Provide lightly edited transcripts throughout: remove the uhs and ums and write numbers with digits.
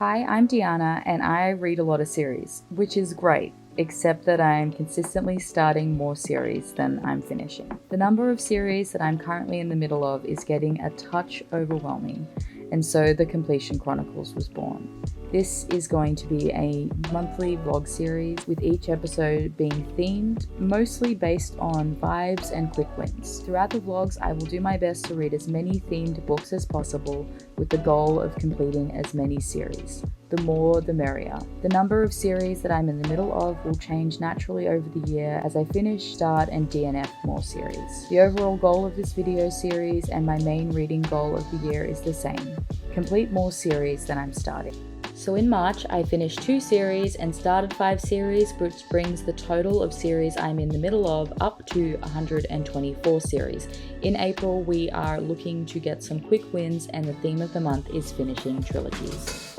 Hi, I'm Deanna and I read a lot of series, which is great, except that I'm consistently starting more series than I'm finishing. The number of series that I'm currently in the middle of is getting a touch overwhelming, and so the Completion Chronicles was born. This is going to be a monthly vlog series with each episode being themed, mostly based on vibes and quick wins. Throughout the vlogs, I will do my best to read as many themed books as possible with the goal of completing as many series. The more, the merrier. The number of series that I'm in the middle of will change naturally over the year as I finish, start, and DNF more series. The overall goal of this video series and my main reading goal of the year is the same: complete more series than I'm starting. So in March, I finished 2 series and started 5 series, which brings the total of series I'm in the middle of up to 124 series. In April, we are looking to get some quick wins, and the theme of the month is finishing trilogies.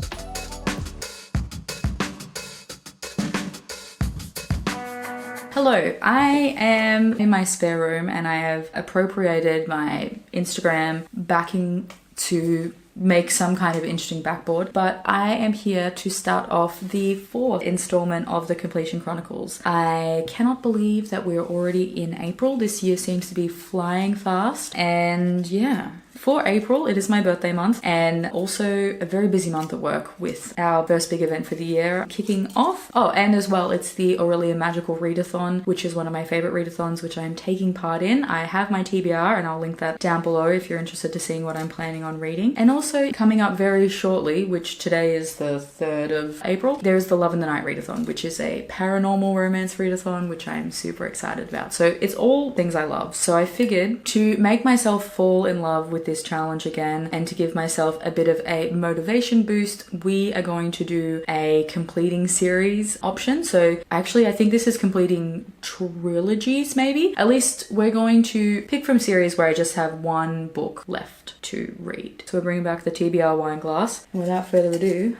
Hello, I am in my spare room and I have appropriated my Instagram backing to make some kind of interesting backboard, but I am here to start off the 4th installment of the Completion Chronicles. I cannot believe that we're already in April. This year seems to be flying fast, and yeah. For April, it is my birthday month and also a very busy month at work with our first big event for the year kicking off. Oh, and as well, it's the Aurelia Magical Readathon, which is one of my favorite readathons, which I'm taking part in. I have my TBR and I'll link that down below if you're interested to seeing what I'm planning on reading. And also coming up very shortly, which today is the 3rd of April, there's the Love in the Night Readathon, which is a paranormal romance readathon, which I'm super excited about. So it's all things I love. So I figured to make myself fall in love with this challenge again and to give myself a bit of a motivation boost, we are going to do a completing series option. So actually, I think this is completing trilogies, maybe. At least we're going to pick from series where I just have one book left to read. So we're bringing back the TBR wine glass. Without further ado,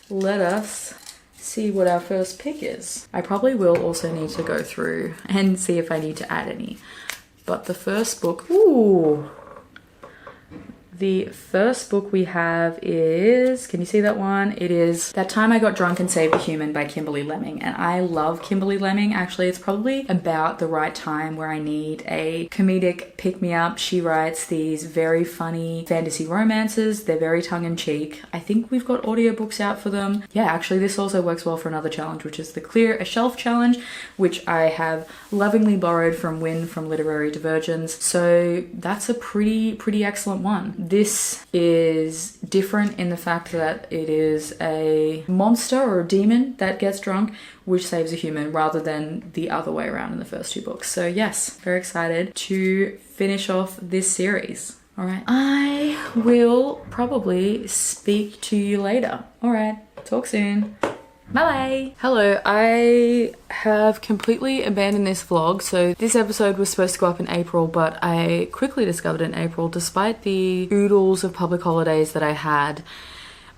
let us see what our first pick is. I probably will also need to go through and see if I need to add any. But the first book, the first book we have is, can you see that one? It is That Time I Got Drunk and Saved a Human by Kimberly Lemming. And I love Kimberly Lemming. Actually, it's probably about the right time where I need a comedic pick-me-up. She writes these very funny fantasy romances. They're very tongue-in-cheek. I think we've got audiobooks out for them. Yeah, actually, this also works well for another challenge, which is the Clear a Shelf challenge, which I have lovingly borrowed from Win from Literary Divergence. So that's a pretty excellent one. This is different in the fact that it is a monster or a demon that gets drunk, which saves a human, rather than the other way around in the first 2 books. So yes, very excited to finish off this series. All right, I will probably speak to you later. All right, talk soon. Bye! Hello, I have completely abandoned this vlog. So this episode was supposed to go up in April, but I quickly discovered in April, despite the oodles of public holidays that I had,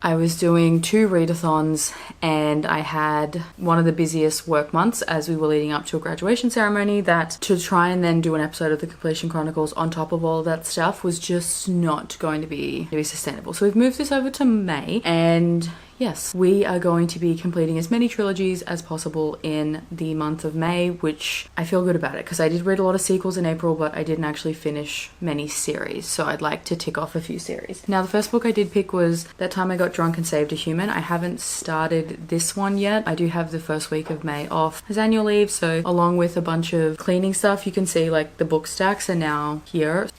I was doing 2 readathons and I had one of the busiest work months as we were leading up to a graduation ceremony, that to try and then do an episode of the Completion Chronicles on top of all of that stuff was just not going to be sustainable. So we've moved this over to May, and yes, we are going to be completing as many trilogies as possible in the month of May, which I feel good about it because I did read a lot of sequels in April, but I didn't actually finish many series. So I'd like to tick off a few series. Now, the first book I did pick was That Time I Got Drunk and Saved a Human. I haven't started this one yet. I do have the first week of May off as annual leave. So along with a bunch of cleaning stuff, you can see like the book stacks are now here.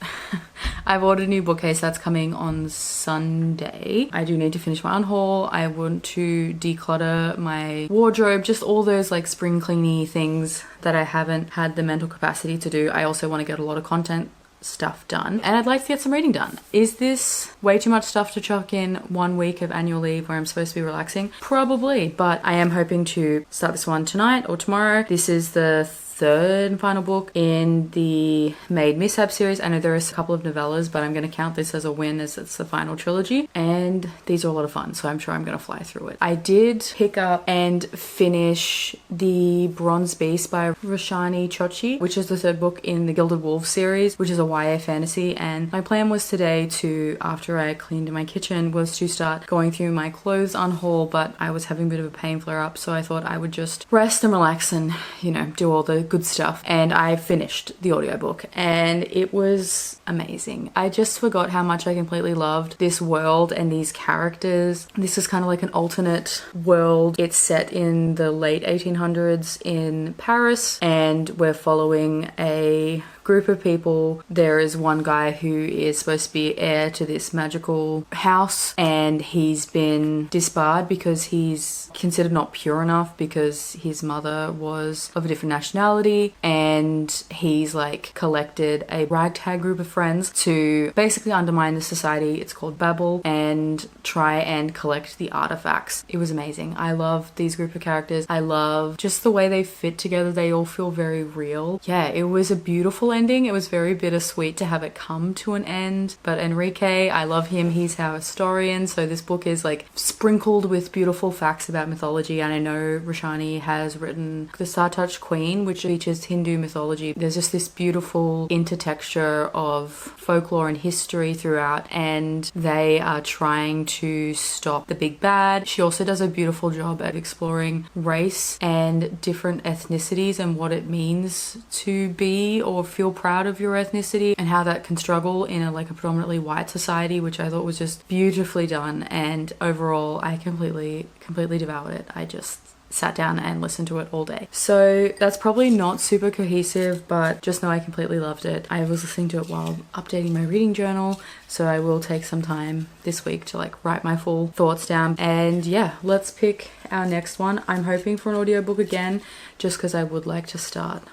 I've ordered a new bookcase that's coming on Sunday. I do need to finish my unhaul. I want to declutter my wardrobe, just all those like spring cleany things that I haven't had the mental capacity to do. I also want to get a lot of content stuff done, and I'd like to get some reading done. Is this way too much stuff to chuck in 1 week of annual leave where I'm supposed to be relaxing? Probably, but I am hoping to start this one tonight or tomorrow. This is the third and final book in the Maid Mishap series. I know there is a couple of novellas, but I'm going to count this as a win as it's the final trilogy. And these are a lot of fun, so I'm sure I'm going to fly through it. I did pick up and finish The Bronze Beast by Roshani Chokshi, which is the third book in the Gilded Wolves series, which is a YA fantasy. And my plan was today to, after I cleaned my kitchen, was to start going through my clothes unhaul, but I was having a bit of a pain flare up, so I thought I would just rest and relax and, you know, do all the good stuff. And I finished the audiobook and it was amazing. I just forgot how much I completely loved this world and these characters. This is kind of like an alternate world. It's set in the late 1800s in Paris, and we're following a group of people. There is one guy who is supposed to be heir to this magical house, and he's been disbarred because he's considered not pure enough because his mother was of a different nationality, and he's like collected a ragtag group of friends to basically undermine the society. It's called Babel, and try and collect the artifacts. It was amazing. I love these group of characters. I love just the way they fit together. They all feel very real. Yeah, it was a beautiful ending. It was very bittersweet to have it come to an end, but Enrique, I love him. He's our historian, so this book is like sprinkled with beautiful facts about mythology. And I know Roshani has written The Star-Touched Queen, which features Hindu mythology. There's just this beautiful intertexture of folklore and history throughout, and they are trying to stop the big bad. She also does a beautiful job at exploring race and different ethnicities and what it means to be or feel proud of your ethnicity, and how that can struggle in a predominantly white society, which I thought was just beautifully done. And overall, I completely devoured it. I just sat down and listened to it all day. So that's probably not super cohesive, but just know I completely loved it. I was listening to it while updating my reading journal, so I will take some time this week to write my full thoughts down. And yeah, let's pick our next one. I'm hoping for an audiobook again, just because I would like to start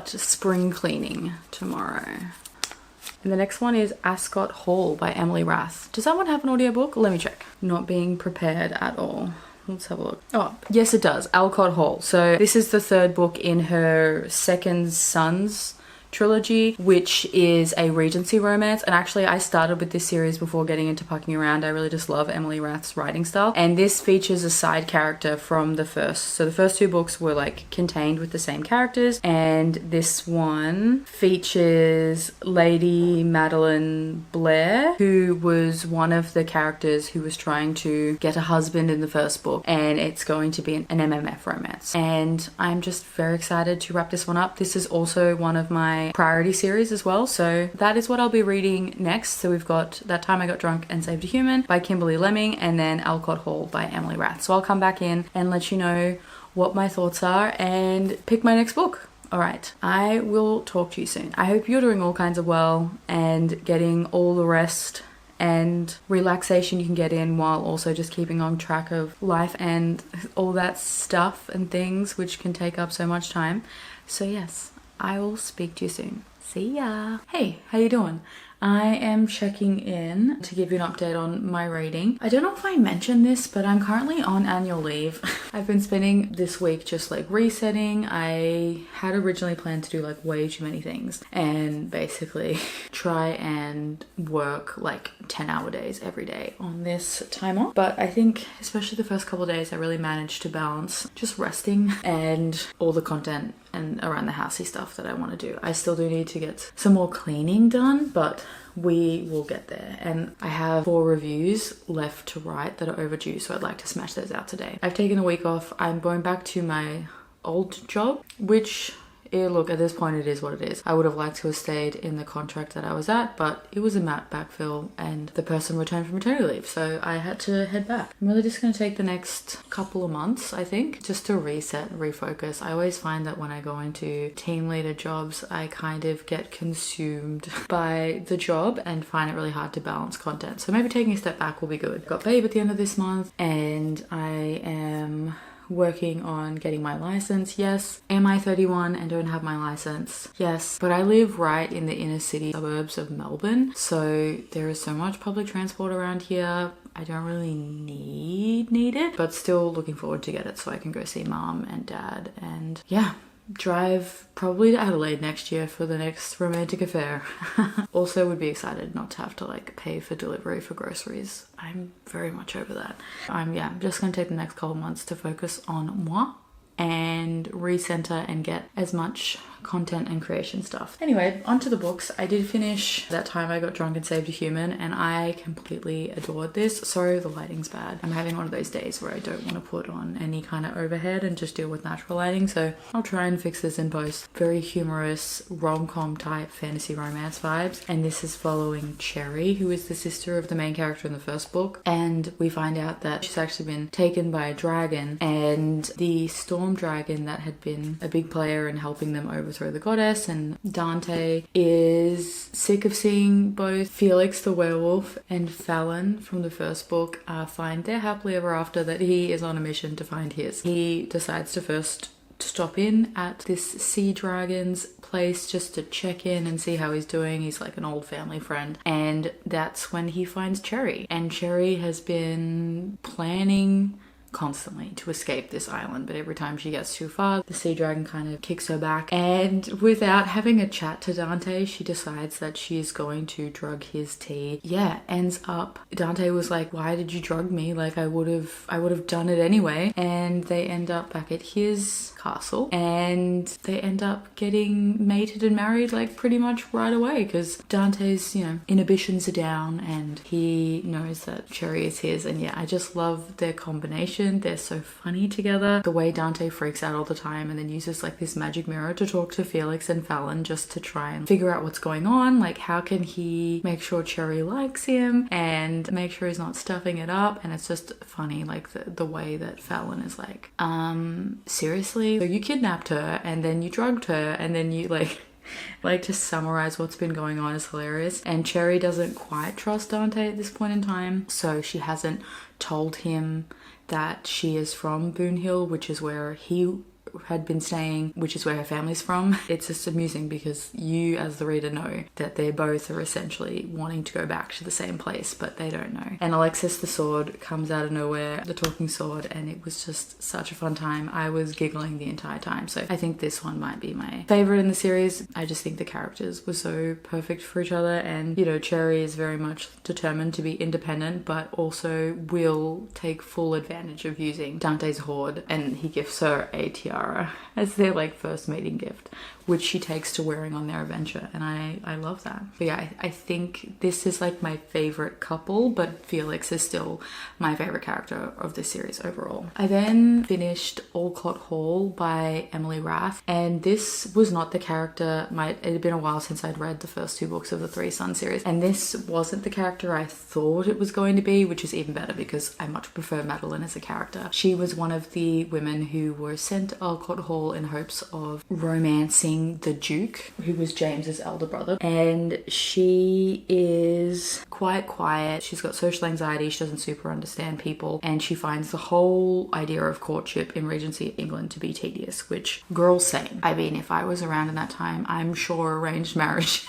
spring cleaning tomorrow. And the next one is Ascot Hall by Emily Rath. Does that one have an audiobook? Let me check. Not being prepared at all. Let's have a look. Oh, yes it does. Alcott Hall. So this is the third book in her Second Sons trilogy, which is a Regency romance. And actually I started with this series before getting into Pucking Around. I really just love Emily Rath's writing style, and this features a side character from the first. So the first two books were contained with the same characters, and this one features Lady Madeline Blair, who was one of the characters who was trying to get a husband in the first book, and it's going to be an MMF romance. And I'm just very excited to wrap this one up. This is also one of my priority series as well, so that is what I'll be reading next. So we've got That Time I Got Drunk and Saved a Human by Kimberly Lemming, and then Alcott Hall by Emily Rath. So I'll come back in and let you know what my thoughts are and pick my next book. Alright, I will talk to you soon. I hope you're doing all kinds of well and getting all the rest and relaxation you can get in, while also just keeping on track of life and all that stuff and things which can take up so much time. So yes, I will speak to you soon. See ya. Hey, how you doing? I am checking in to give you an update on my reading. I don't know if I mentioned this, but I'm currently on annual leave. I've been spending this week just resetting. I had originally planned to do way too many things and basically try and work 10-hour days every day on this time off. But I think especially the first couple of days I really managed to balance just resting and all the content and around the housey stuff that I want to do. I still do need to get some more cleaning done, but we will get there. And I have 4 reviews left to write that are overdue, so I'd like to smash those out today. I've taken a week off. I'm going back to my old job, which look, at this point it is what it is. I would have liked to have stayed in the contract that I was at, but it was a mat backfill and the person returned from maternity leave, so I had to head back. I'm really just going to take the next couple of months, I think, just to reset and refocus. I always find that when I go into team leader jobs, I kind of get consumed by the job and find it really hard to balance content. So maybe taking a step back will be good. Got babe at the end of this month, and I am working on getting my license. Yes. Am I 31 and don't have my license? Yes. But I live right in the inner city suburbs of Melbourne, so there is so much public transport around here. I don't really need it, but still looking forward to get it so I can go see mom and dad and yeah, drive probably to Adelaide next year for the next romantic affair. Also would be excited not to have to like pay for delivery for groceries. I'm very much over that. I'm just gonna take the next couple months to focus on moi and recenter and get as much content and creation stuff. Anyway, onto the books. I did finish That Time I Got Drunk and Saved a Human, and I completely adored this. Sorry, the lighting's bad. I'm having one of those days where I don't want to put on any kind of overhead and just deal with natural lighting, so I'll try and fix this in post. Very humorous rom-com type fantasy romance vibes, and this is following Cherry, who is the sister of the main character in the first book, and we find out that she's actually been taken by a dragon, and the storm dragon that had been a big player in helping them overthrow the goddess, and Dante is sick of seeing both Felix the werewolf and Fallon from the first book find their happily ever after, that he is on a mission to find his. He decides to first stop in at this sea dragon's place just to check in and see how he's doing. He's like an old family friend, and that's when he finds Cherry, and Cherry has been planning constantly to escape this island, but every time she gets too far, the sea dragon kind of kicks her back, and without having a chat to Dante, she decides that she is going to drug his tea. Ends up, Dante was like, why did you drug me? Like, I would have done it anyway. And they end up back at his castle, and they end up getting mated and married like pretty much right away, because Dante's, inhibitions are down and he knows that Cherry is his. And I just love their combination. They're so funny together. The way Dante freaks out all the time and then uses like this magic mirror to talk to Felix and Fallon just to try and figure out what's going on. Like, how can he make sure Cherry likes him and make sure he's not stuffing it up? And it's just funny, like the way that Fallon is like, seriously? So you kidnapped her and then you drugged her and then you like to summarize what's been going on is hilarious. And Cherry doesn't quite trust Dante at this point in time, so she hasn't told him that she is from Boone Hill, which is where he had been staying, which is where her family's from. It's just amusing because you as the reader know that they both are essentially wanting to go back to the same place, but they don't know. And Alexis the sword comes out of nowhere, the talking sword, and it was just such a fun time. I was giggling the entire time. So I think this one might be my favorite in the series. I just think the characters were so perfect for each other, and Cherry is very much determined to be independent, but also will take full advantage of using Dante's hoard, and he gifts her a tiara as their first mating gift, which she takes to wearing on their adventure, and I love that. But I think this is my favorite couple, but Felix is still my favorite character of this series overall. I then finished Alcott Hall by Emily Rath, and this was not the character, it had been a while since I'd read the first two books of the Three Sons series, and this wasn't the character I thought it was going to be, which is even better because I much prefer Madeline as a character. She was one of the women who were sent to Alcott Hall in hopes of romancing the Duke, who was James's elder brother, and she is quite quiet. She's got social anxiety, she doesn't super understand people, and she finds the whole idea of courtship in Regency England to be tedious, which, girl, same. I mean, if I was around in that time, I'm sure arranged marriage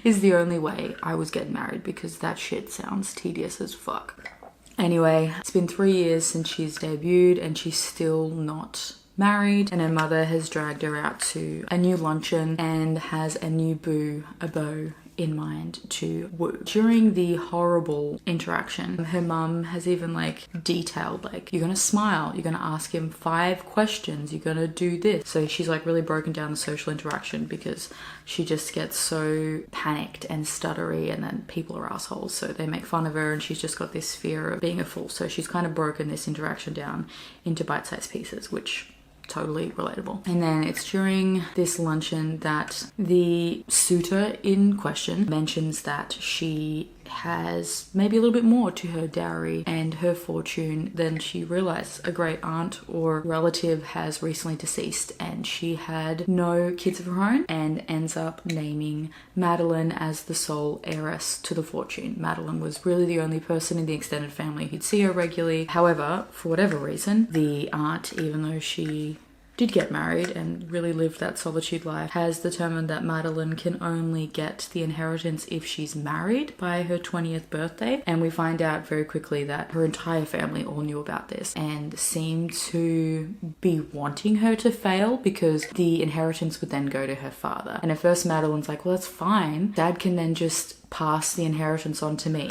is the only way I was getting married, because that shit sounds tedious as fuck. Anyway, it's been 3 years since she's debuted and she's still not married, and her mother has dragged her out to a new luncheon and has a new beau in mind to woo. During the horrible interaction, her mum has even detailed, you're gonna smile, you're gonna ask him 5 questions, you're gonna do this. So she's really broken down the social interaction because she just gets so panicked and stuttery, and then people are assholes, so they make fun of her, and she's just got this fear of being a fool. So she's kind of broken this interaction down into bite-sized pieces, which totally relatable. And then it's during this luncheon that the suitor in question mentions that she has maybe a little bit more to her dowry and her fortune than she realized. A great aunt or relative has recently deceased and she had no kids of her own, and ends up naming Madeline as the sole heiress to the fortune. Madeline was really the only person in the extended family who'd see her regularly. However, for whatever reason, the aunt, even though she did get married and really lived that solitude life, has determined that Madeline can only get the inheritance if she's married by her 20th birthday. And we find out very quickly that her entire family all knew about this and seemed to be wanting her to fail, because the inheritance would then go to her father. And at first Madeline's like, well, that's fine. Dad can then just pass the inheritance on to me.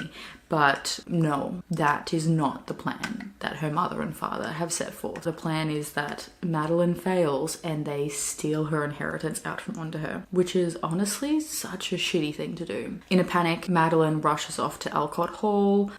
But no, that is not the plan that her mother and father have set forth. The plan is that Madeline fails and they steal her inheritance out from under her, which is honestly such a shitty thing to do. In a panic, Madeline rushes off to Alcott Hall.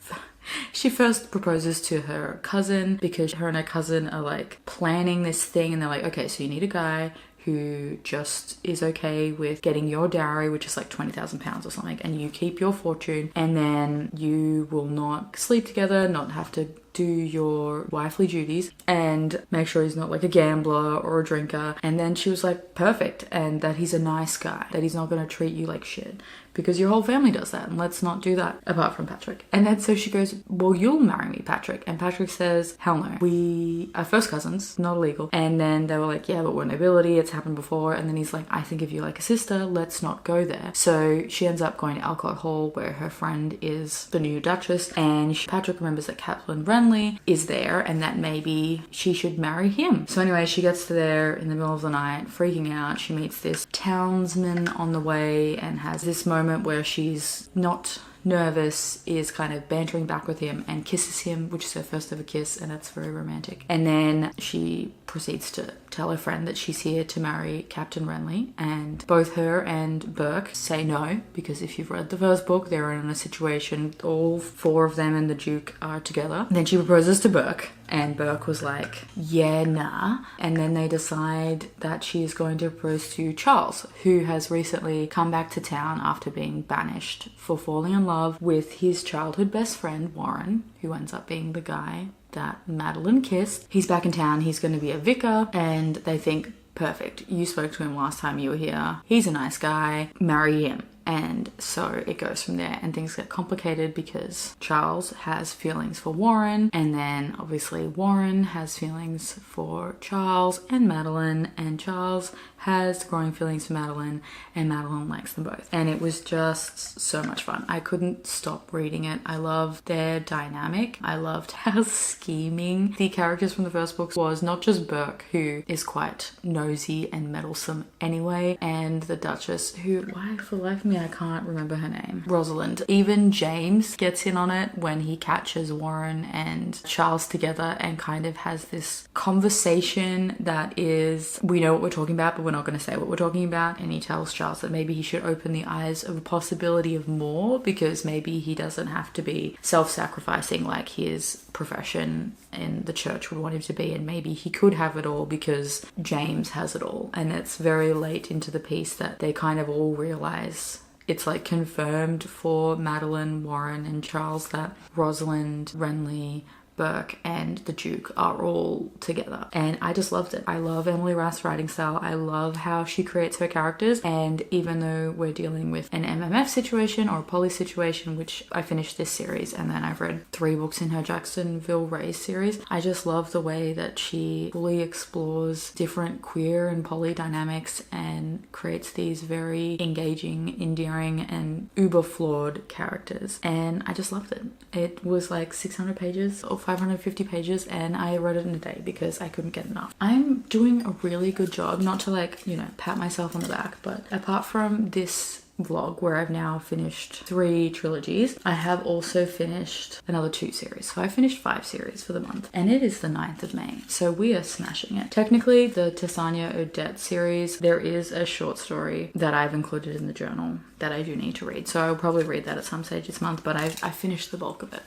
She first proposes to her cousin, because her and her cousin are like planning this thing, and they're like, okay, so you need a guy who just is okay with getting your dowry, which is like £20,000 or something, and you keep your fortune, and then you will not sleep together, not have to do your wifely duties, and make sure he's not like a gambler or a drinker. And then she was like, perfect, and that he's a nice guy, that he's not going to treat you like shit, because your whole family does that, and let's not do that, apart from Patrick. And then so she goes, well, you'll marry me, Patrick. And Patrick says, hell no, we are first cousins, not illegal. And then they were like, yeah, but we're nobility, it's happened before. And then he's like, I think of you like a sister, let's not go there. So she ends up going to Alcott Hall, where her friend is the new Duchess, and Patrick remembers that Catelyn Renly is there and that maybe she should marry him. So anyway, she gets to there in the middle of the night, freaking out. She meets this townsman on the way and has this moment where she's not nervous, is kind of bantering back with him, and kisses him, which is her first ever kiss, and that's very romantic. And then she proceeds to tell her friend that she's here to marry Captain Renly, and both her and Burke say no, because if you've read the first book, they're in a situation, all four of them and the Duke are together. And then she proposes to Burke, and Burke was like, yeah, nah. And then they decide that she is going to propose to Charles, who has recently come back to town after being banished for falling in love with his childhood best friend, Warren, who ends up being the guy that Madeline kissed. He's back in town, he's going to be a vicar, and they think, perfect, you spoke to him last time you were here, he's a nice guy, marry him. And so it goes from there, and things get complicated because Charles has feelings for Warren, and then obviously Warren has feelings for Charles and Madeline, and Charles has growing feelings for Madeline, and Madeline likes them both. And it was just so much fun. I couldn't stop reading it. I loved their dynamic. I loved how scheming the characters from the first book was. Not just Burke, who is quite nosy and meddlesome anyway, and the Duchess, who, why for the life of me I can't remember her name, Rosalind. Even James gets in on it when he catches Warren and Charles together and kind of has this conversation that is, we know what we're talking about, but we're not going to say what we're talking about. And he tells Charles that maybe he should open the eyes of a possibility of more, because maybe he doesn't have to be self-sacrificing like his profession in the church would want him to be, and maybe he could have it all because James has it all. And it's very late into the piece that they kind of all realize, it's like confirmed for Madeline, Warren and Charles that Rosalind, Renly, Burke and the Duke are all together, and I just loved it. I love Emily Rath's writing style. I love how she creates her characters, and even though we're dealing with an MMF situation or a poly situation, which I finished this series and then I've read 3 books in her Jacksonville Rays series, I just love the way that she fully explores different queer and poly dynamics and creates these very engaging, endearing and uber flawed characters, and I just loved it. It was like 600 pages or 550 pages, and I read it in a day because I couldn't get enough. I'm doing a really good job, not to like, you know, pat myself on the back, but apart from this vlog where I've now finished 3 trilogies, I have also finished another 2 series. So I finished 5 series for the month, and it is the 9th of May. So we are smashing it. Technically, the Tessania Odette series, there is a short story that I've included in the journal that I do need to read. So I'll probably read that at some stage this month, but I finished the bulk of it.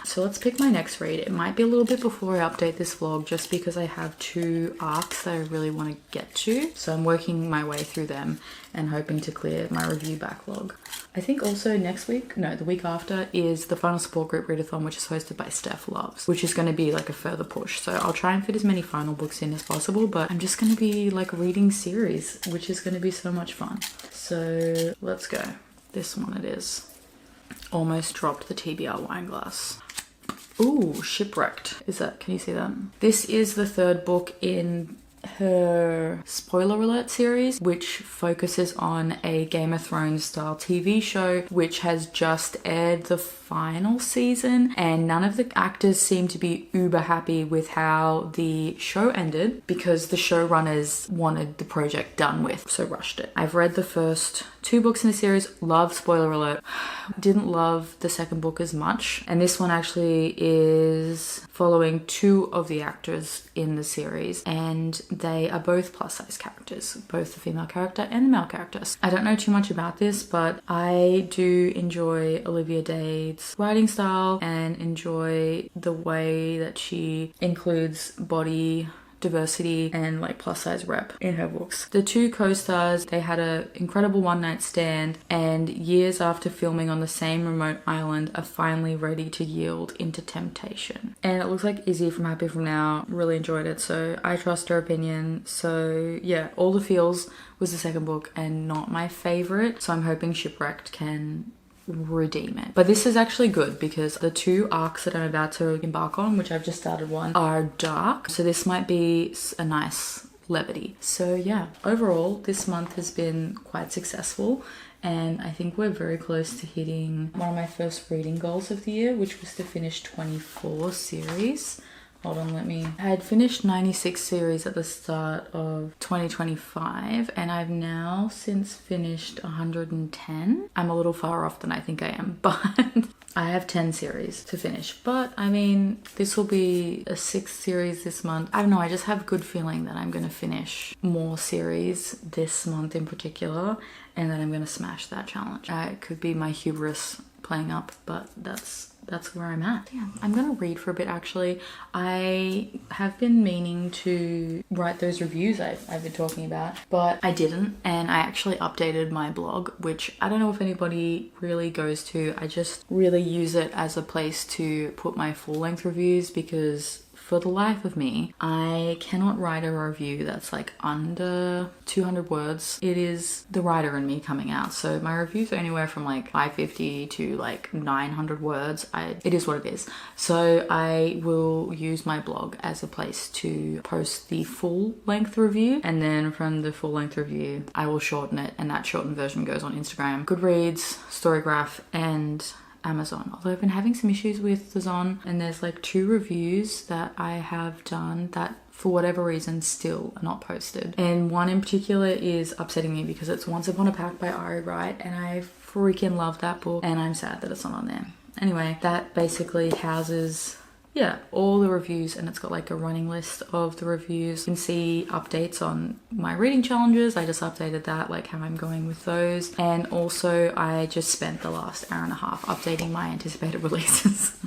So let's pick my next read. It might be a little bit before I update this vlog, just because I have 2 arcs that I really want to get to. So I'm working my way through them. and hoping to clear my review backlog. I think also the week after is the final support group readathon, which is hosted by Steph Loves, which is going to be like a further push. So I'll try and fit as many final books in as possible, but I'm just going to be like reading series, which is going to be so much fun. So let's go. This one it is. Almost dropped the TBR wine glass. Ooh, Shipwrecked. Can you see that? This is the third book in her spoiler alert series, which focuses on a Game of Thrones style TV show which has just aired the final season, and none of the actors seem to be uber happy with how the show ended because the showrunners wanted the project done with, so rushed it. I've read the first 2 books in the series, loved, spoiler alert, didn't love the second book as much, and this one actually is following 2 of the actors in the series, and they are both plus size characters, both the female character and the male characters. I don't know too much about this, but I do enjoy Olivia Dade's writing style and enjoy the way that she includes body diversity and like plus size rep in her books. The 2 co-stars, they had an incredible one night stand, and years after filming on the same remote island are finally ready to yield into temptation. And it looks like Izzy from Happy From Now really enjoyed it, so I trust her opinion. So yeah, All the Feels was the second book and not my favorite, so I'm hoping Shipwrecked can redeem it. But this is actually good because the 2 arcs that I'm about to embark on, which I've just started one, are dark, so this might be a nice levity. So yeah, overall this month has been quite successful, and I think we're very close to hitting one of my first reading goals of the year, which was to finish 24 series. Hold on, I had finished 96 series at the start of 2025, and I've now since finished 110. I'm a little far off than I think I am, but I have 10 series to finish. But I mean, this will be a 6th series this month. I don't know, I just have a good feeling that I'm going to finish more series this month in particular, and then I'm going to smash that challenge. It could be my hubris playing up, but that's where I'm at. Yeah, I'm gonna read for a bit actually. I have been meaning to write those reviews I've been talking about, but I didn't, and I actually updated my blog, which I don't know if anybody really goes to. I just really use it as a place to put my full-length reviews because for the life of me, I cannot write a review that's like under 200 words. It is the writer in me coming out. So my reviews are anywhere from like 550 to like 900 words. It is what it is. So I will use my blog as a place to post the full length review. And then from the full length review, I will shorten it. And that shortened version goes on Instagram, Goodreads, Storygraph, and Amazon. Although I've been having some issues with the Zon, and there's like 2 reviews that I have done that for whatever reason still are not posted. And one in particular is upsetting me because it's Once Upon a Pack by Ari Wright, and I freaking love that book, and I'm sad that it's not on there. Anyway, that basically houses all the reviews, and it's got like a running list of the reviews. You can see updates on my reading challenges. I just updated that, like how I'm going with those. And also I just spent the last hour and a half updating my anticipated releases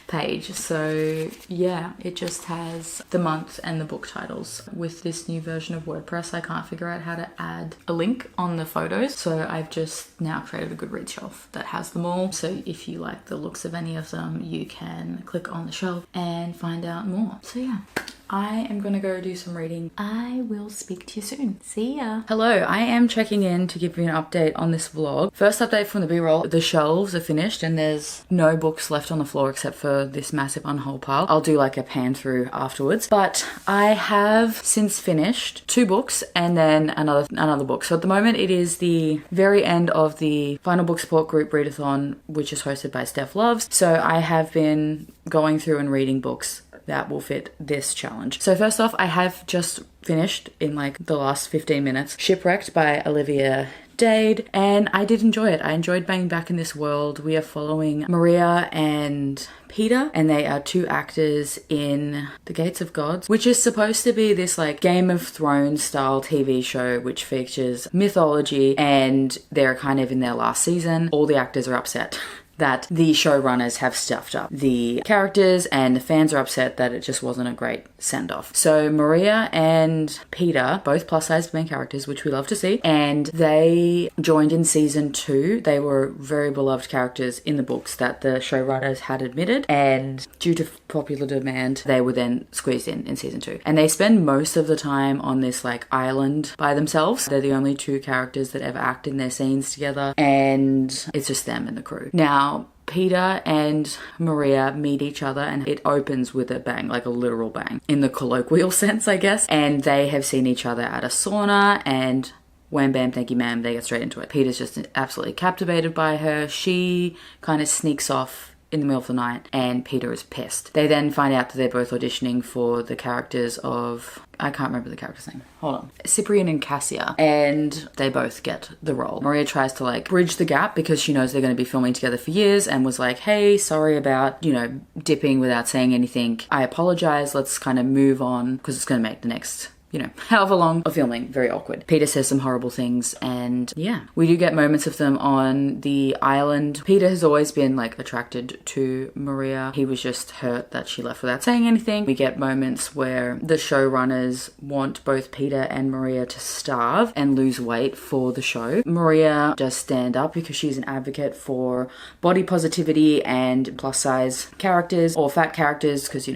page. So yeah, it just has the month and the book titles. With this new version of WordPress, I can't figure out how to add a link on the photos. So I've just now created a Goodreads shelf that has them all. So if you like the looks of any of them, you can click on the shelf and find out more. So yeah, I am gonna go do some reading. I will speak to you soon. See ya. Hello, I am checking in to give you an update on this vlog. First update from the B-roll. The shelves are finished and there's no books left on the floor except for this massive unhold pile. I'll do like a pan through afterwards. But I have since finished 2 books and then another book. So at the moment it is the very end of the final book support group readathon, which is hosted by Steph Loves. So I have been going through and reading books that will fit this challenge. So first off, I have just finished in like the last 15 minutes Shipwrecked by Olivia Dade, and I did enjoy it. I enjoyed being back in this world. We are following Maria and Peter, and they are 2 actors in The Gates of Gods, which is supposed to be this like Game of Thrones style TV show which features mythology, and they're kind of in their last season. All the actors are upset that the showrunners have stuffed up the characters, and the fans are upset that it just wasn't a great send-off. So Maria and Peter, both plus-size main characters, which we love to see, and they joined in season 2. They were very beloved characters in the books that the showrunners had admitted, and due to popular demand, they were then squeezed in season 2. And they spend most of the time on this like island by themselves. They're the only 2 characters that ever act in their scenes together, and it's just them and the crew. Now, Peter and Maria meet each other and it opens with a bang, like a literal bang, in the colloquial sense, I guess. And they have seen each other at a sauna and wham bam thank you ma'am, they get straight into it. Peter's just absolutely captivated by her. She kind of sneaks off in the middle of the night and Peter is pissed. They then find out that they're both auditioning for the characters of, I can't remember the character's name. Hold on. Cyprian and Cassia. And they both get the role. Maria tries to like bridge the gap because she knows they're going to be filming together for years and was like, hey, sorry about, dipping without saying anything. I apologize. Let's kind of move on because it's going to make the next however long of filming very awkward. Peter says some horrible things and yeah, we do get moments of them on the island. Peter has always been like attracted to Maria. He was just hurt that she left without saying anything. We get moments where the showrunners want both Peter and Maria to starve and lose weight for the show. Maria does stand up because she's an advocate for body positivity and plus size characters or fat characters because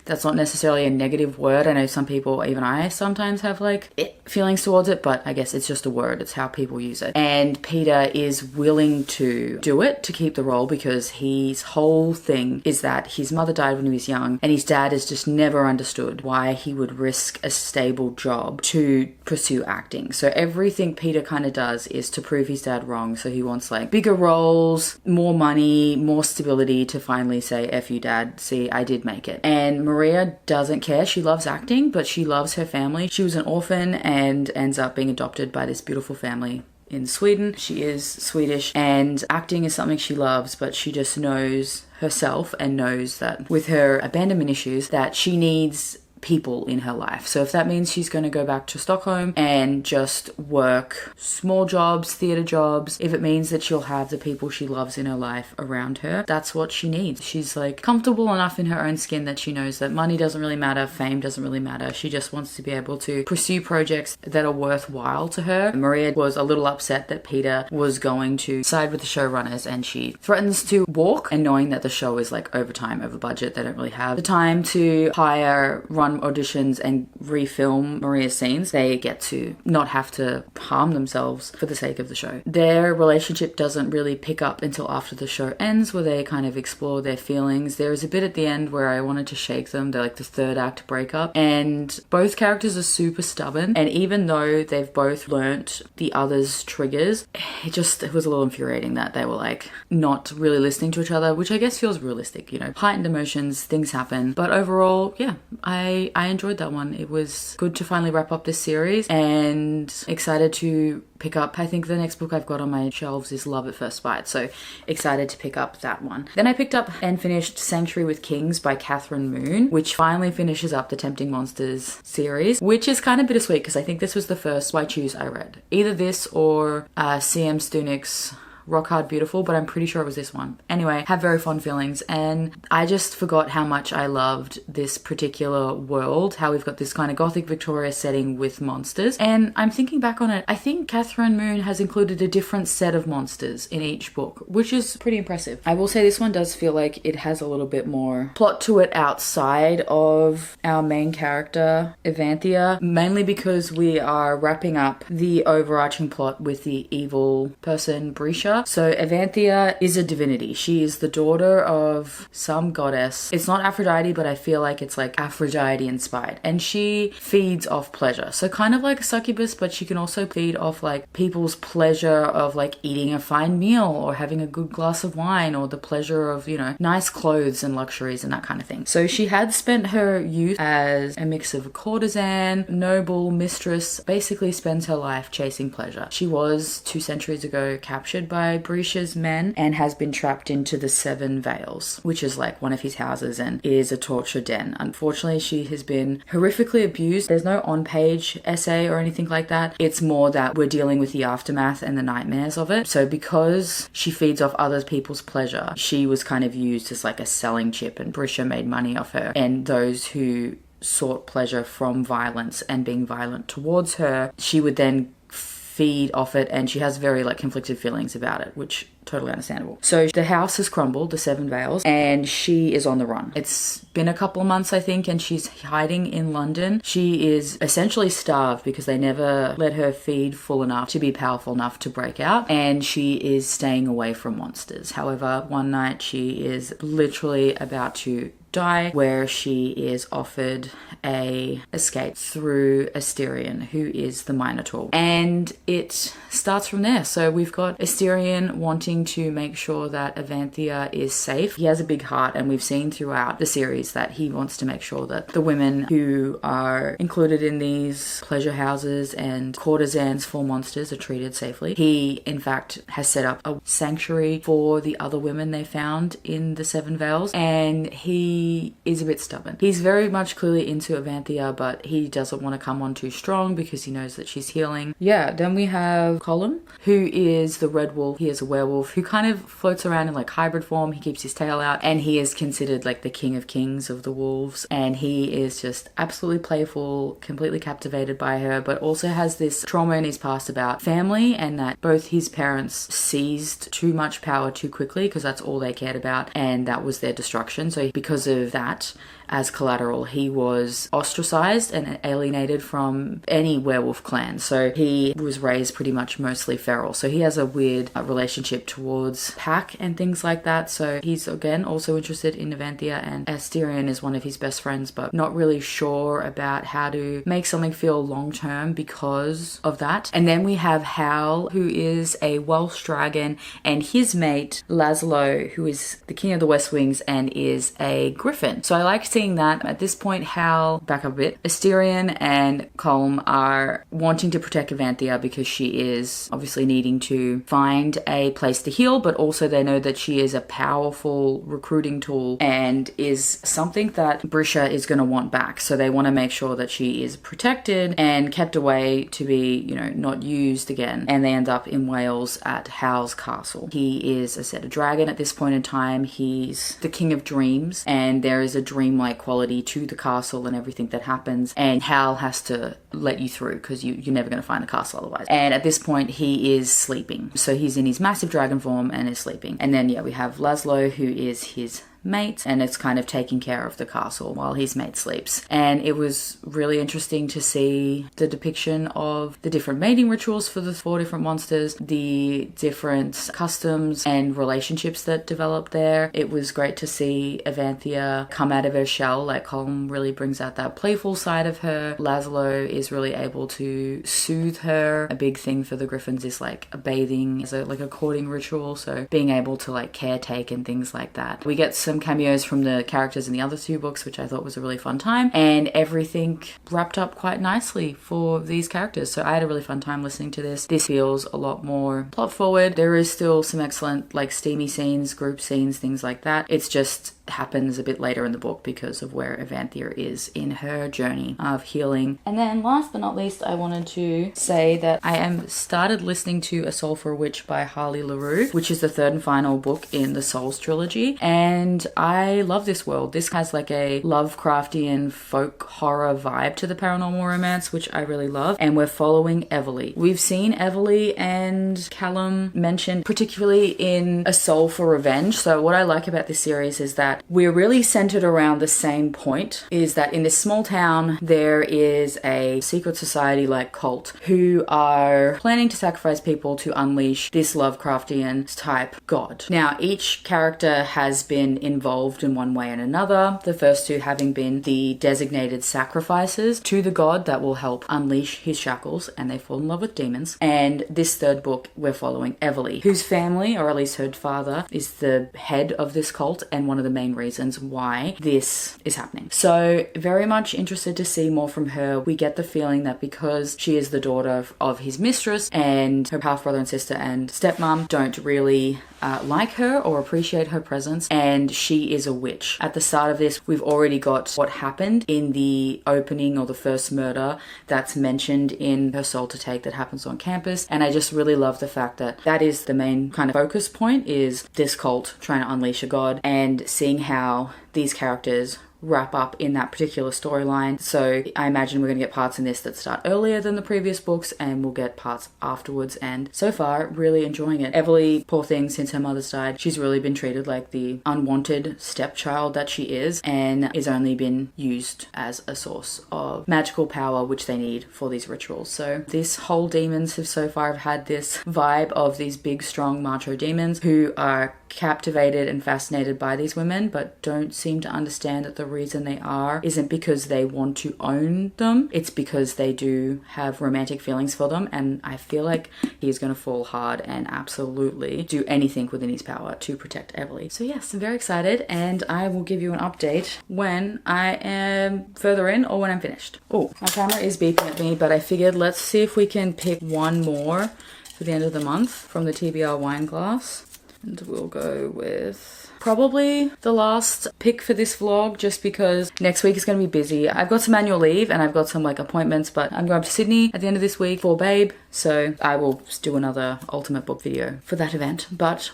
that's not necessarily a negative word. I know some people, even I sometimes have like feelings towards it, but I guess it's just a word. It's how people use it. And Peter is willing to do it to keep the role because his whole thing is that his mother died when he was young and his dad has just never understood why he would risk a stable job to pursue acting. So everything Peter kind of does is to prove his dad wrong. So he wants like bigger roles, more money, more stability to finally say, F you dad, see, I did make it. And Maria doesn't care. She loves acting, but she loves her family. She was an orphan and ends up being adopted by this beautiful family in Sweden. She is Swedish and acting is something she loves, but she just knows herself and knows that with her abandonment issues that she needs people in her life. So if that means she's going to go back to Stockholm and just work small jobs, theatre jobs, if it means that she'll have the people she loves in her life around her, that's what she needs. She's like comfortable enough in her own skin that she knows that money doesn't really matter, fame doesn't really matter. She just wants to be able to pursue projects that are worthwhile to her. Maria was a little upset that Peter was going to side with the showrunners and she threatens to walk, and knowing that the show is like over time, over budget, they don't really have the time to hire, run auditions and refilm Maria's scenes. They get to not have to harm themselves for the sake of the show. Their relationship doesn't really pick up until after the show ends, where they kind of explore their feelings. There is a bit at the end where I wanted to shake them. They're like the third act breakup, and both characters are super stubborn, and even though they've both learnt the other's triggers, it was a little infuriating that they were like not really listening to each other, which I guess feels realistic. Heightened emotions, things happen, but overall, yeah, I enjoyed that one. It was good to finally wrap up this series and excited to pick up. I think the next book I've got on my shelves is Love at First Bite, so excited to pick up that one. Then I picked up and finished Sanctuary with Kings by Catherine Moon, which finally finishes up the Tempting Monsters series, which is kind of bittersweet because I think this was the first Why Choose I read. Either this or C.M. Stunick's Rock Hard Beautiful, but I'm pretty sure it was this one. Anyway, have very fond feelings, and I just forgot how much I loved this particular world, how we've got this kind of gothic Victoria setting with monsters. And I'm thinking back on it, I think Catherine Moon has included a different set of monsters in each book, which is pretty impressive. I will say this one does feel like it has a little bit more plot to it outside of our main character, Evanthea, mainly because we are wrapping up the overarching plot with the evil person, Brisha. So Evanthea is a divinity. She is the daughter of some goddess. It's not Aphrodite, but I feel like it's like Aphrodite inspired. And she feeds off pleasure. So kind of like a succubus, but she can also feed off like people's pleasure of like eating a fine meal or having a good glass of wine or the pleasure of, nice clothes and luxuries and that kind of thing. So she had spent her youth as a mix of a courtesan, noble, mistress, basically spends her life chasing pleasure. She was 2 centuries ago captured by Brisha's men and has been trapped into the Seven Veils, which is like one of his houses and is a torture den. Unfortunately, she has been horrifically abused. There's no on-page essay or anything like that. It's more that we're dealing with the aftermath and the nightmares of it. So because she feeds off other people's pleasure, she was kind of used as like a selling chip, and Brisha made money off her. And those who sought pleasure from violence and being violent towards her, she would then feed off it, and she has very like conflicted feelings about it, which totally understandable. So the house has crumbled, the Seven Veils, and she is on the run. It's been a couple of months, I think, and she's hiding in London. She is essentially starved because they never let her feed full enough to be powerful enough to break out, and she is staying away from monsters. However, one night she is literally about to die, where she is offered a escape through Asterion, who is the Minotaur. And it starts from there. So we've got Asterion wanting to make sure that Avanthia is safe. He has a big heart, and we've seen throughout the series that he wants to make sure that the women who are included in these pleasure houses and courtesans for monsters are treated safely. He, in fact, has set up a sanctuary for the other women they found in the Seven Veils, and he is a bit stubborn. He's very much clearly into Avanthia, but he doesn't want to come on too strong because he knows that she's healing. Yeah, then we have Colum, who is the red wolf. He is a werewolf who kind of floats around in like hybrid form. He keeps his tail out, and he is considered like the king of kings of the wolves, and he is just absolutely playful, completely captivated by her, but also has this trauma in his past about family, and that both his parents seized too much power too quickly because that's all they cared about, and that was their destruction. So because of that, as collateral, he was ostracized and alienated from any werewolf clan. So he was raised pretty much mostly feral. So he has a weird relationship towards pack and things like that. So he's again also interested in Avanthia, and Asterion is one of his best friends, but not really sure about how to make something feel long term because of that. And then we have Hal, who is a Welsh dragon, and his mate Laszlo, who is the king of the West Wings and is a griffin. So I like seeing that. At this point, Hal, back up a bit, Asterion and Colm are wanting to protect Avanthia because she is obviously needing to find a place to heal, but also they know that she is a powerful recruiting tool and is something that Brisha is going to want back. So they want to make sure that she is protected and kept away to be, you know, not used again. And they end up in Wales at Hal's castle. He is, as I said, a dragon at this point in time. He's the king of dreams, and there is a dreamlike quality to the castle and everything that happens, and Hal has to let you through because you're never going to find the castle otherwise. And at this point he is sleeping, so he's in his massive dragon form and is sleeping. And then we have Laszlo, who is his mate, and it's kind of taking care of the castle while his mate sleeps. And it was really interesting to see the depiction of the different mating rituals for the 4 different monsters, the different customs and relationships that developed there. It was great to see Avanthia come out of her shell. Like, Colm really brings out that playful side of her. Laszlo is really able to soothe her. A big thing for the Griffins is like a bathing as like a courting ritual, so being able to like caretake and things like that. We get some cameos from the characters in the other 2 books, which I thought was a really fun time, and everything wrapped up quite nicely for these characters. So I had a really fun time listening to this. This feels a lot more plot forward. There is still some excellent like steamy scenes, group scenes, things like that. It's just happens a bit later in the book because of where Avanthia is in her journey of healing. And then last but not least, I wanted to say that I am started listening to A Soul for a Witch by Harley LaRue, which is the 3rd and final book in the Souls trilogy, and I love this world. This has like a Lovecraftian folk horror vibe to the paranormal romance, which I really love, and we're following Everly. We've seen Everly and Callum mentioned particularly in A Soul for Revenge. So what I like about this series is that we're really centered around the same point, is that in this small town there is a secret society like cult who are planning to sacrifice people to unleash this Lovecraftian type god. Now each character has been involved in one way and another, the first 2 having been the designated sacrifices to the god that will help unleash his shackles, and they fall in love with demons. And this 3rd book we're following Everly, whose family, or at least her father, is the head of this cult and one of the main reasons why this is happening. So very much interested to see more from her. We get the feeling that because she is the daughter of his mistress, and her half brother and sister and stepmom don't really like her or appreciate her presence, and she is a witch. At the start of this, we've already got what happened in the opening, or the first murder that's mentioned in Her Soul to Take that happens on campus, and I just really love the fact that that is the main kind of focus point, is this cult trying to unleash a god, and seeing how these characters wrap up in that particular storyline. So I imagine we're going to get parts in this that start earlier than the previous books, and we'll get parts afterwards. And so far, really enjoying it. Everly, poor thing, since her mother's died, she's really been treated like the unwanted stepchild that she is, and is only been used as a source of magical power, which they need for these rituals. So this whole demons have so far had this vibe of these big, strong macho demons who are captivated and fascinated by these women, but don't seem to understand that the reason they are isn't because they want to own them. It's because they do have romantic feelings for them, and I feel like he is going to fall hard and absolutely do anything within his power to protect Everly. So yes, I'm very excited, and I will give you an update when I am further in or when I'm finished. Oh, my camera is beeping at me, but I figured let's see if we can pick one more for the end of the month from the TBR wine glass. And we'll go with probably the last pick for this vlog, just because next week is going to be busy. I've got some annual leave and I've got some like appointments, but I'm going to Sydney at the end of this week for Babe. So I will do another ultimate book video for that event. But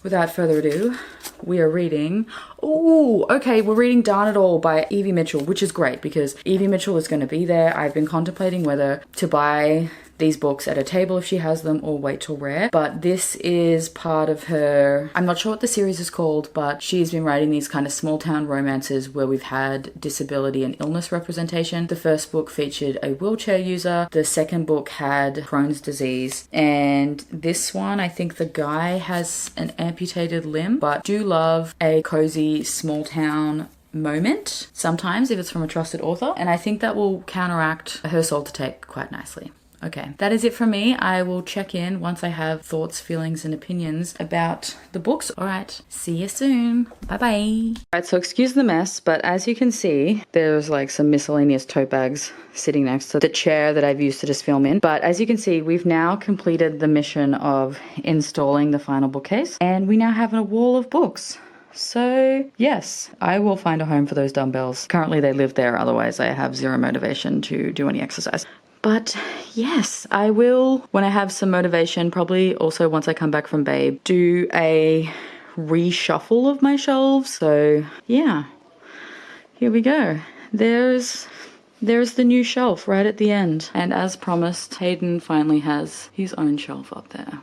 without further ado, we are reading, we're reading Darn It All by Evie Mitchell, which is great because Evie Mitchell is going to be there. I've been contemplating whether to buy these books at a table if she has them or wait till rare, but this is part of her, I'm not sure what the series is called, but she's been writing these kind of small town romances where we've had disability and illness representation. The first book featured a wheelchair user, the second book had Crohn's disease, and this one I think the guy has an amputated limb, but do love a cozy small town moment sometimes if it's from a trusted author, and I think that will counteract her soul to take quite nicely. Okay, that is it from me. I will check in once I have thoughts, feelings, and opinions about the books. All right, see you soon. Bye-bye. All right, so excuse the mess, but as you can see, there's like some miscellaneous tote bags sitting next to the chair that I've used to just film in. But as you can see, we've now completed the mission of installing the final bookcase, and we now have a wall of books. So yes, I will find a home for those dumbbells. Currently they live there, otherwise I have zero motivation to do any exercise. But yes, I will, when I have some motivation, probably also once I come back from Babe, do a reshuffle of my shelves. So yeah, here we go. There's the new shelf right at the end. And as promised, Hayden finally has his own shelf up there.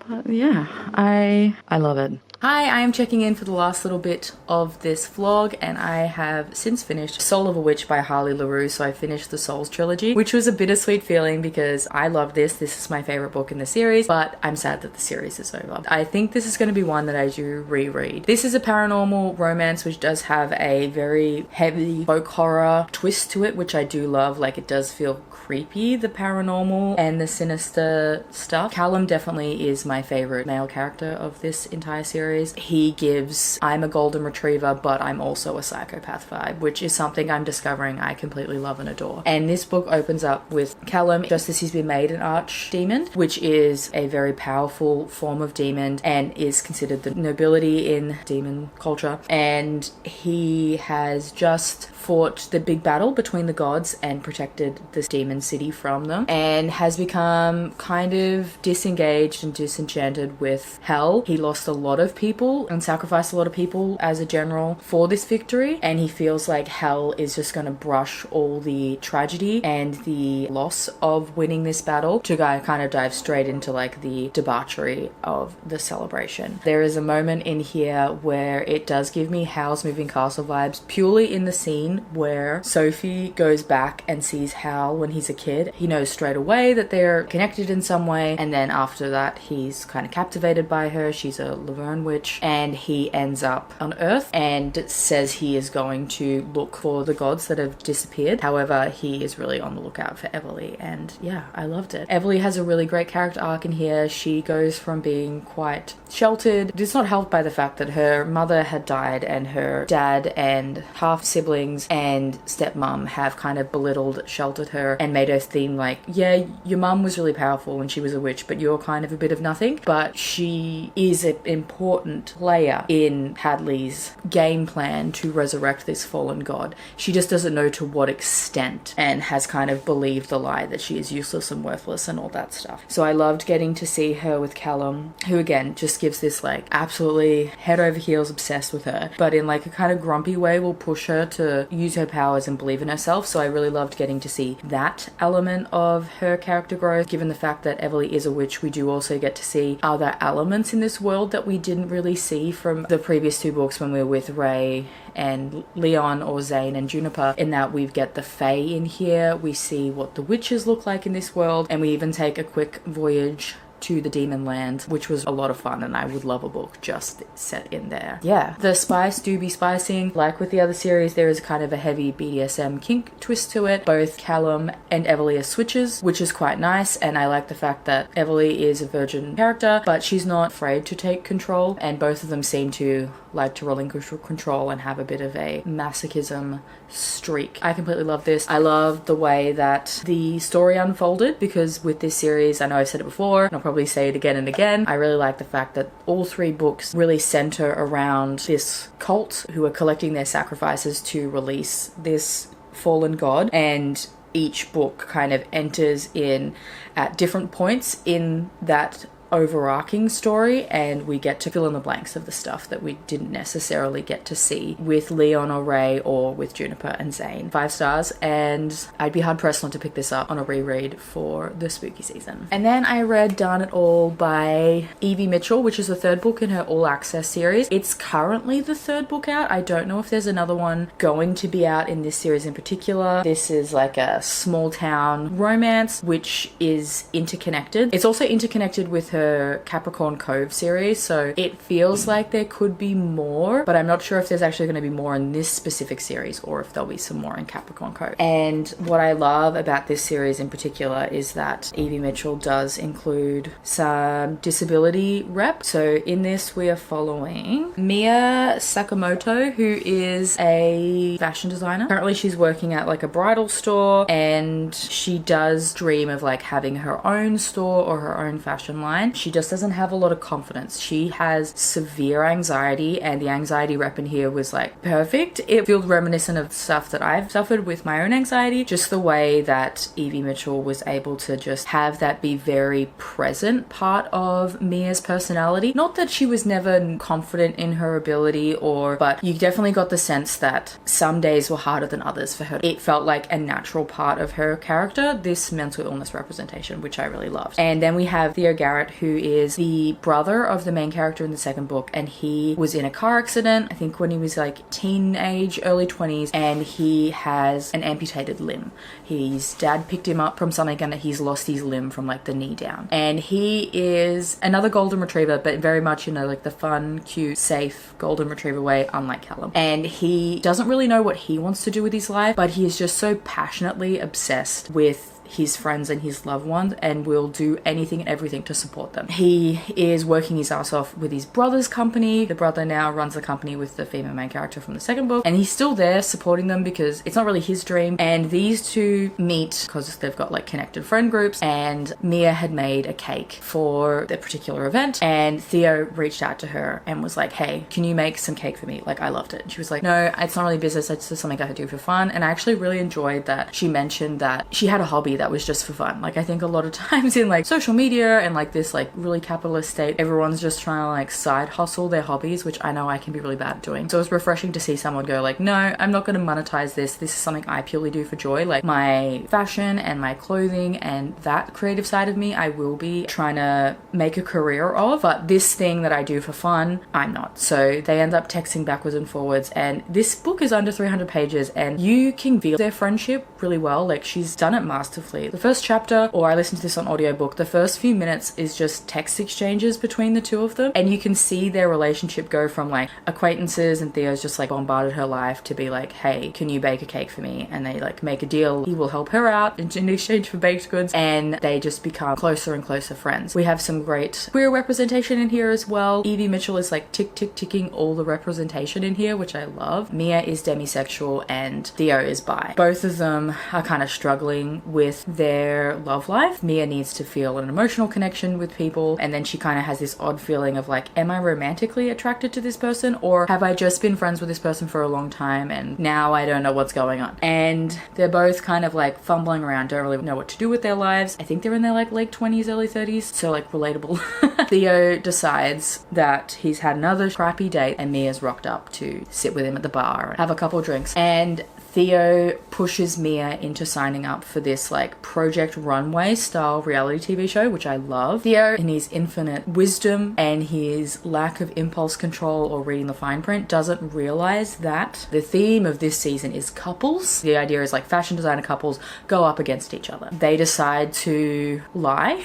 But yeah, I love it. Hi, I am checking in for the last little bit of this vlog, and I have since finished Soul of a Witch by Harley LaRue. So I finished the Souls trilogy, which was a bittersweet feeling because I love this. This is my favorite book in the series, but I'm sad that the series is over. I think this is going to be one that I do reread. This is a paranormal romance which does have a very heavy folk horror twist to it, which I do love. Like, it does feel creepy, the paranormal and the sinister stuff. Callum definitely is my favorite male character of this entire series. He gives I'm a golden retriever, but I'm also a psychopath vibe, which is something I'm discovering I completely love and adore. And this book opens up with Callum, just as he's been made an archdemon, which is a very powerful form of demon and is considered the nobility in demon culture. And he has just fought the big battle between the gods and protected this demon city from them, and has become kind of disengaged and disenchanted with hell. He lost a lot of people and sacrificed a lot of people as a general for this victory, and he feels like hell is just going to brush all the tragedy and the loss of winning this battle to kind of dive straight into like the debauchery of the celebration. There is a moment in here where it does give me Howl's Moving Castle vibes, purely in the scene where Sophie goes back and sees Howl when he's a kid. He knows straight away that they're connected in some way, and then after that he's kind of captivated by her. She's a Laverne witch, and he ends up on Earth and says he is going to look for the gods that have disappeared. However, he is really on the lookout for Everly, and yeah, I loved it. Everly has a really great character arc in here. She goes from being quite sheltered. It's not helped by the fact that her mother had died and her dad and half siblings and stepmom have kind of belittled, sheltered her, and made her seem like, yeah, your mum was really powerful when she was a witch, but you're kind of a bit of nothing. But she is an important important player in Hadley's game plan to resurrect this fallen god. She just doesn't know to what extent, and has kind of believed the lie that she is useless and worthless and all that stuff. So I loved getting to see her with Callum, who again just gives this like absolutely head over heels obsessed with her, but in like a kind of grumpy way will push her to use her powers and believe in herself. So I really loved getting to see that element of her character growth. Given the fact that Everly is a witch, we do also get to see other elements in this world that we didn't really see from the previous two books when we were with Ray and Leon, or Zane and Juniper, in that we get the Fae in here, we see what the witches look like in this world, and we even take a quick voyage to the Demon Land, which was a lot of fun, and I would love a book just set in there. Yeah, the spice do be spicing. Like with the other series, there is kind of a heavy BDSM kink twist to it. Both Callum and Everly are switches, which is quite nice, and I like the fact that Everly is a virgin character, but she's not afraid to take control, and both of them seem to like to relinquish control and have a bit of a masochism streak. I completely love this. I love the way that the story unfolded, because with this series, I know I've said it before, and I'll probably say it again and again, I really like the fact that all three books really center around this cult who are collecting their sacrifices to release this fallen god, and each book kind of enters in at different points in that overarching story, and we get to fill in the blanks of the stuff that we didn't necessarily get to see with Leon or Ray or with Juniper and Zane. 5 stars, and I'd be hard pressed not to pick this up on a reread for the spooky season. And then I read Darn It All by Evie Mitchell, which is the 3rd book in her All Access series. It's currently the 3rd book out. I don't know if there's another one going to be out in this series in particular. This is like a small town romance which is interconnected. It's also interconnected with her Capricorn Cove series, so it feels like there could be more, but I'm not sure if there's actually going to be more in this specific series or if there'll be some more in Capricorn Cove. And what I love about this series in particular is that Evie Mitchell does include some disability rep. So in this we are following Mia Sakamoto, who is a fashion designer. Currently she's working at like a bridal store, and she does dream of like having her own store or her own fashion line. She just doesn't have a lot of confidence. She has severe anxiety, and the anxiety rep in here was like perfect. It feels reminiscent of stuff that I've suffered with my own anxiety. Just the way that Evie Mitchell was able to just have that be very present part of Mia's personality. Not that she was never confident in her ability, but you definitely got the sense that some days were harder than others for her. It felt like a natural part of her character, this mental illness representation, which I really loved. And then we have Theo Garrett, who is the brother of the main character in the 2nd book, and he was in a car accident, I think when he was like teenage, early 20s, and he has an amputated limb. His dad picked him up from something and he's lost his limb from like the knee down. And he is another golden retriever, but very much, you know, like the fun, cute, safe golden retriever way, unlike Callum. And he doesn't really know what he wants to do with his life, but he is just so passionately obsessed with his friends and his loved ones, and will do anything and everything to support them. He is working his ass off with his brother's company. The brother now runs the company with the female main character from the 2nd book, and he's still there supporting them because it's not really his dream. And these two meet because they've got like connected friend groups, and Mia had made a cake for the particular event, and Theo reached out to her and was like, hey, can you make some cake for me? Like, I loved it. And she was like, no, it's not really business, it's just something I do for fun. And I actually really enjoyed that she mentioned that she had a hobby that was just for fun. Like, I think a lot of times in like social media and like this like really capitalist state, everyone's just trying to like side hustle their hobbies, which I know I can be really bad at doing. So it's refreshing to see someone go like, no, I'm not going to monetize this. This is something I purely do for joy. Like my fashion and my clothing and that creative side of me, I will be trying to make a career of, but this thing that I do for fun, I'm not. So they end up texting backwards and forwards, and this book is under 300 pages and you can feel their friendship really well. Like, she's done it masterfully. The first chapter, or I listened to this on audiobook, the first few minutes is just text exchanges between the two of them, and you can see their relationship go from like acquaintances, and Theo's just like bombarded her life, to be like, hey, can you bake a cake for me? And they like make a deal. He will help her out in exchange for baked goods, and they just become closer and closer friends. We have some great queer representation in here as well. Evie Mitchell is like ticking all the representation in here, which I love. Mia is demisexual and Theo is bi. Both of them are kind of struggling with with their love life. Mia needs to feel an emotional connection with people, and then she kind of has this odd feeling of like, am I romantically attracted to this person, or have I just been friends with this person for a long time and now I don't know what's going on? And they're both kind of like fumbling around, don't really know what to do with their lives. I think they're in their like late 20s, early 30s, so like relatable. Theo decides that he's had another crappy date and Mia's rocked up to sit with him at the bar and have a couple drinks, and Theo pushes Mia into signing up for this like Project Runway style reality TV show, which I love. Theo, in his infinite wisdom and his lack of impulse control or reading the fine print, doesn't realize that the theme of this season is couples. The idea is like fashion designer couples go up against each other. They decide to lie.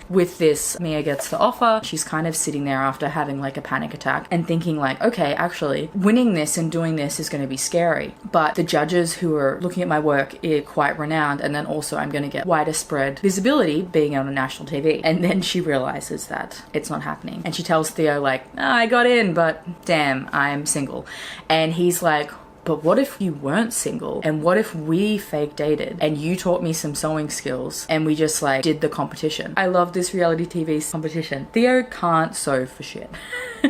With this, Mia gets the offer. She's kind of sitting there after having like a panic attack and thinking like, okay, actually winning this and doing this is going to be scary, but the judges who are looking at my work are quite renowned, and then also I'm going to get wider spread visibility being on a national TV. And then she realizes that it's not happening, and she tells Theo like, oh, I got in, but damn, I'm single. And he's like, but what if you weren't single? And what if we fake dated and you taught me some sewing skills and we just like did the competition? I love this reality TV competition. Theo can't sew for shit.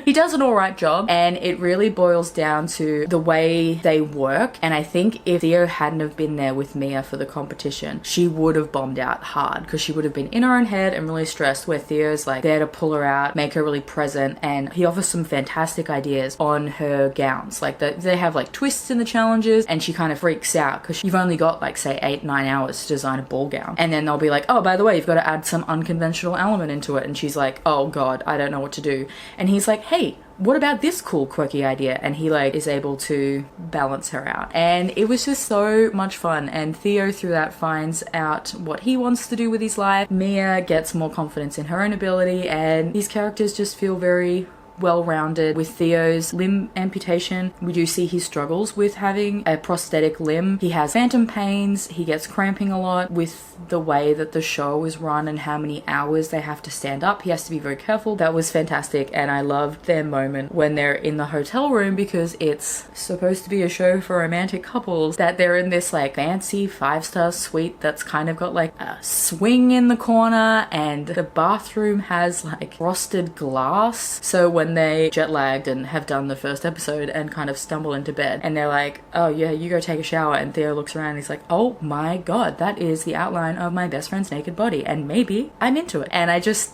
He does an alright job, and it really boils down to the way they work. And I think if Theo hadn't have been there with Mia for the competition, she would have bombed out hard, because she would have been in her own head and really stressed, where Theo's like there to pull her out, make her really present, and he offers some fantastic ideas on her gowns. Like they have like twists in the challenges, and she kind of freaks out because you've only got like say 8-9 hours to design a ball gown, and then they'll be like, oh, by the way, you've got to add some unconventional element into it, and she's like, oh god, I don't know what to do. And he's like, hey, what about this cool quirky idea? And he like is able to balance her out, and it was just so much fun. And Theo through that finds out what he wants to do with his life. Mia gets more confidence in her own ability, and these characters just feel very well-rounded. With Theo's limb amputation, we do see he struggles with having a prosthetic limb. He has phantom pains, he gets cramping a lot. With the way that the show is run and how many hours they have to stand up, he has to be very careful. That was fantastic, and I loved their moment when they're in the hotel room, because it's supposed to be a show for romantic couples, that they're in this like fancy 5-star suite that's kind of got like a swing in the corner, and the bathroom has like frosted glass. So when they jet lagged and have done the first episode and kind of stumble into bed, and they're like, oh yeah, you go take a shower, and Theo looks around and he's like, oh my god, that is the outline of my best friend's naked body, and maybe I'm into it. And I just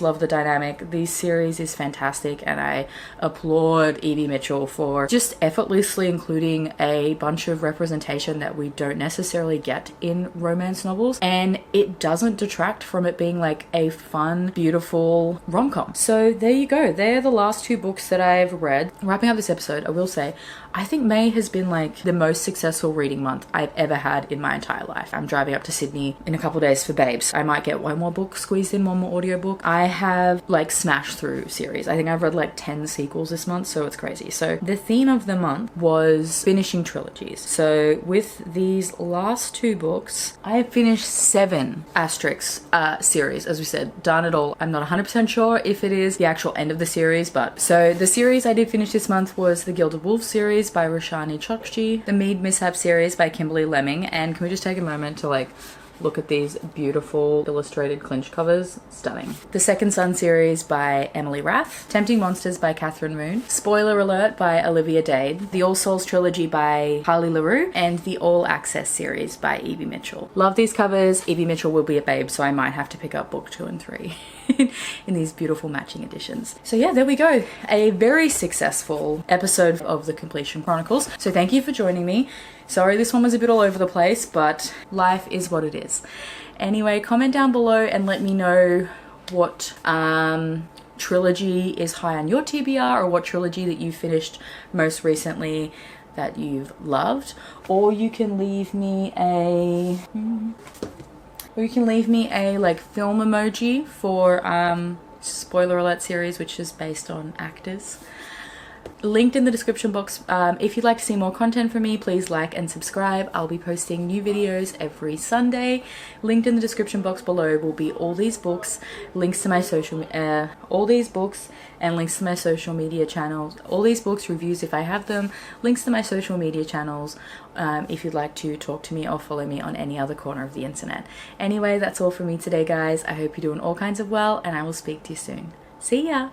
love the dynamic. This series is fantastic, and I applaud Evie Mitchell for just effortlessly including a bunch of representation that we don't necessarily get in romance novels, and it doesn't detract from it being like a fun, beautiful rom-com. So there you go, they're the last 2 books that I've read. Wrapping up this episode, I will say, I think May has been like the most successful reading month I've ever had in my entire life. I'm driving up to Sydney in a couple of days for Babes. I might get one more book squeezed in, one more audiobook. I have like smashed through series. I think I've read like 10 sequels this month, so it's crazy. So the theme of the month was finishing trilogies. So with these last 2 books, I have finished 7 Asterix series. As we said, done it all. I'm not 100% sure if it is the actual end of the series, but so the series I did finish this month was the Gilded Wolf series by Roshani Chokshi, the Mead Mishap series by Kimberly Lemming. And can we just take a moment to like look at these beautiful illustrated clinch covers? Stunning. The Second Son series by Emily Rath, Tempting Monsters by Catherine Moon, Spoiler Alert by Olivia Dade, the All Souls trilogy by Harley LaRue, and the All Access series by Evie Mitchell. Love these covers. Evie Mitchell will be a babe, so I might have to pick up book 2 and 3 in these beautiful matching editions. So yeah, there we go. A very successful episode of the Completion Chronicles. So thank you for joining me. Sorry this one was a bit all over the place, but life is what it is. Anyway, comment down below and let me know what trilogy is high on your TBR, or what trilogy that you finished most recently that you've loved. Or you can leave me a like film emoji for Spoiler Alert series, which is based on actors. linked in the description box. If you'd like to see more content from me, please like and subscribe. I'll be posting new videos every Sunday. Linked in the description box below will be all these books, links to my all these books and links to my social media channels. All these books, reviews if I have them, links to my social media channels, if you'd like to talk to me or follow me on any other corner of the internet. Anyway, that's all from me today, guys. I hope you're doing all kinds of well, and I will speak to you soon. See ya!